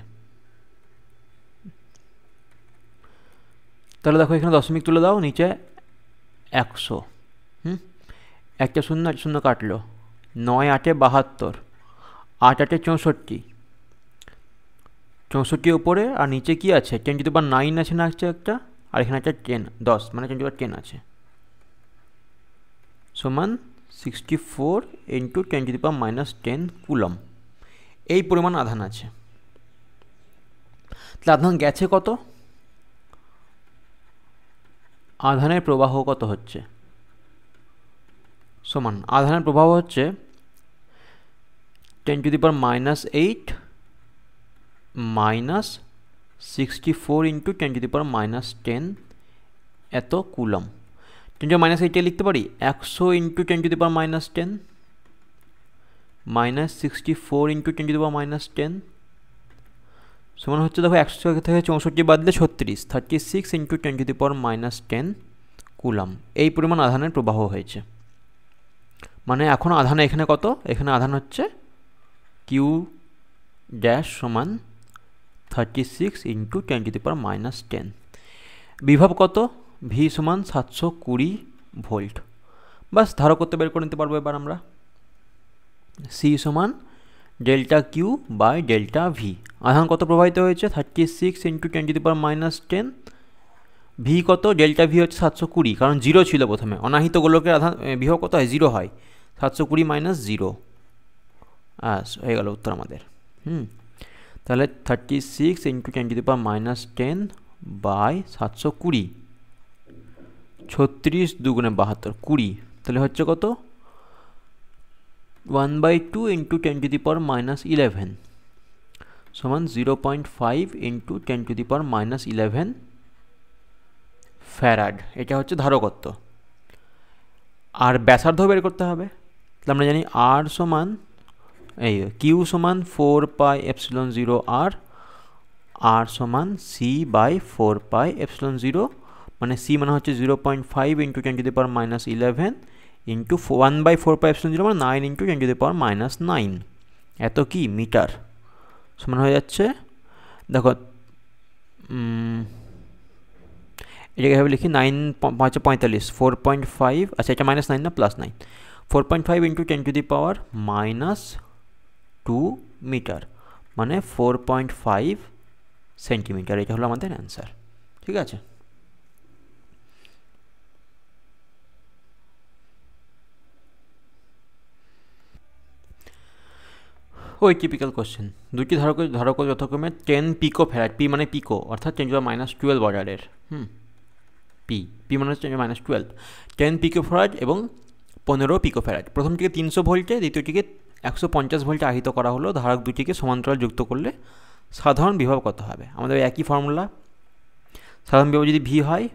তাহলে দেখো এখানে দশমিক তুলে দাও, নিচে 100। একটা শূন্য একটা শূন্য কাটলো, 9 × 8 = 72, 8 8 64, 64 উপরে আর নিচে কি আছে 10⁹ আছে না একটা, আর এখানে একটা 10 মানে 10⁻10 আছে, সমান 64 ইন্টু 10⁻10 কুলম। এই পরিমাণ আধান আছে। তাহলে আধান গেছে কত, আধানের প্রবাহ কত হচ্ছে, সমান আধানের প্রবাহ হচ্ছে 10⁻8 মাইনাস 64 ইন্টু 10⁻10 এত কুলম। 10⁻8 লিখতে পারি 100 ইন্টু 10⁻10 মাইনাস 64 ইন্টু 10⁻10 সমান হচ্ছে, দেখো 100 থেকে 64 বাদ দিলে 36 ইন্টু 10⁻10 কুলম। এই পরিমাণ আধানের প্রবাহ হয়েছে। মানে এখন আধান এখানে কত, এখানে আধান হচ্ছে কিউ ড্যাশ সমান 36 ইন্টু 10⁻10। বিভব কত, ভি সমান 720 ভোল্ট। বাস ধারকত্ব বের করে নিতে পারবো এবার আমরা। সি সমান delta Q by delta V. আধান কত প্রবাহিত হয়েছে 36 ইন্টু 10⁻10, ভি কত, ডেল্টা ভি হচ্ছে 720, কারণ 0 ছিল প্রথমে, অনাহিত গোলকের আধান বিভব কত হয় 0 হয়, 720 মাইনাস 0, হয়ে গেল উত্তর আমাদের। তাহলে 36 ইন্টু 10⁻10 বাই 720, 36 দুগুণে 72, 20, তাহলে হচ্ছে কত 1/2 ইন্টু 10⁻11 সমান 0.5 ইন্টু 10⁻11 ফ্যারাড। এটা হচ্ছে ধারকত্ব। আর ব্যাসার্ধ বের করতে হবে। তাহলে আমরা জানি আর সমান এই কিউ সমান 4πε0 আর, আর সমান সি বাই 4πε0, মানে সি মানে হচ্ছে 0.5 ইন্টু 10⁻11 ইন্টু 1/4πε0 মানে 9 ইন্টু 10⁻9, এত কি মিটার, সমান হয়ে যাচ্ছে, দেখো এটাকে এভাবে লিখি 9 5 45, 4.5, আচ্ছা এটা -9 না +9, 4.5 ইন্টু 10⁻2 মিটার, মানে 4.5 সেন্টিমিটার। এটা হলো আমাদের অ্যান্সার। ঠিক আছে। ওই টিপিক্যাল কোশ্চেন, দুটি ধারক যথাক্রমে 10 পিকো ফ্যারাড, পি মানে পিকো অর্থাৎ 10⁻12 অর্ডারের, পি মানে হচ্ছে 10⁻12, 10 পিকো ফ্যারাড এবং 15 পিকো ফ্যারাড। প্রথমটিকে 300 ভোল্টে, দ্বিতীয়টিকে 150 ভোল্টে আহিত করা হলো। ধারক দুটিকে সমান্তরাল যুক্ত করলে সাধারণ বিভব কত হবে? আমাদের একই ফর্মুলা। সাধারণ বিভব যদি ভি হয়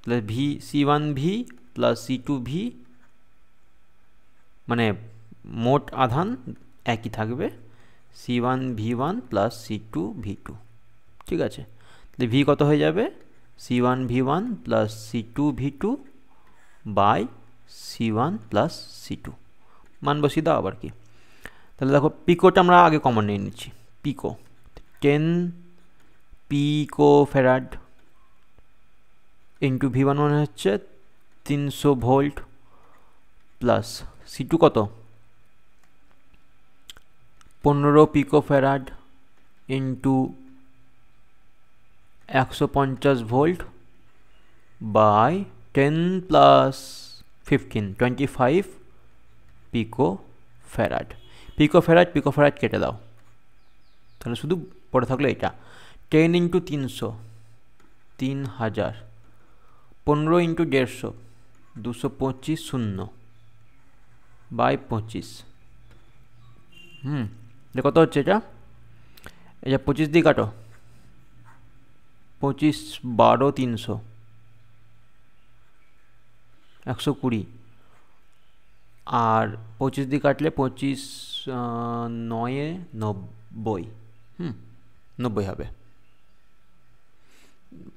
তাহলে V সি1 V plus C two V, মানে মোট আধান একই থাকবে, সি1 ভি1 প্লাস সি2 ভি2। ঠিক আছে, তাহলে ভি কত হয়ে যাবে, C one V one plus C two V two by C one plus C two. মান বসিয়ে দাও আবার কি। তাহলে দেখো পিকোটা আমরা আগে কমন নিয়ে নিচ্ছি, pico 10 pico farad into V one মানে হচ্ছে 300 ভোল্ট প্লাস সি2 কত 15 pico farad into 150 volt by 10 প্লাস 15 25 পিকো ফ্যারাড। পিকো ফ্যারাড কেটে দাও, তাহলে শুধু পড়ে থাকলো এটা 10 ইন্টু 300 3000, 15 ইন্টু 150 225 শূন্য বাই 25। কত হচ্ছে এটা, 25 দিয়ে কাটো, 25 12 300 120, আর 25 দিয়ে কাটলে 25 9 90, 90 হবে,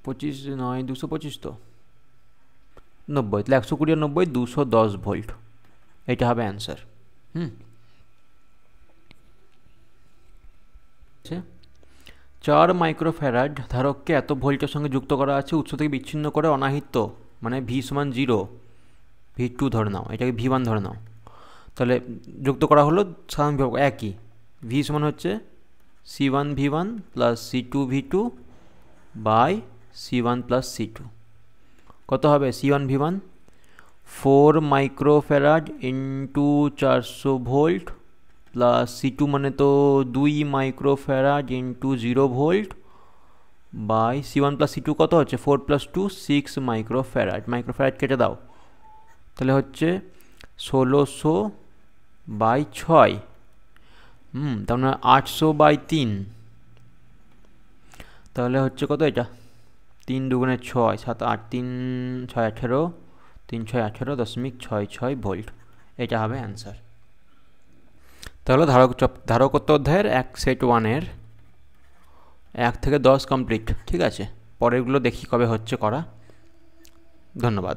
25 9 225 তো 90, তাহলে 120 আর 90 210 ভোল্ট, এটা হবে অ্যান্সার। 4 মাইক্রোফ্যারাড ধারককে এত ভোল্টের সঙ্গে যুক্ত করা আছে, উৎস থেকে বিচ্ছিন্ন করে অনাহিত, মানে ভি সমান 0, ভি2 ধরে নাও, এটাকে ভি1 ধরে নাও, তাহলে যুক্ত করা হলো সাধারণ বিভব একই, ভি সমান হচ্ছে C1 V1 plus C2 V2 by C1 plus C2। কত হবে C1 V1 4 microfarad into 400 volt plus C2 মানে তো 2 microfarad into 0 volt by C1 plus C2 কত হচ্ছে 4 প্লাস 2 6 মাইক্রোফ্যারাড। মাইক্রোফ্যারাড কেটে দাও, তাহলে হচ্ছে 1600 বাই 6, তার মানে 800 বাই 3, তাহলে হচ্ছে কত এটা 3 দুগুণে 6 7 8 3 6 18 3 6 18.66 ভোল্ট। এটা হবে অ্যান্সার। তাহলে ধারকত্ব অধ্যায়ের সেট 1-এর 1 থেকে 10 কমপ্লিট। ঠিক আছে, পরেরগুলো দেখি কবে হচ্ছে করা। ধন্যবাদ।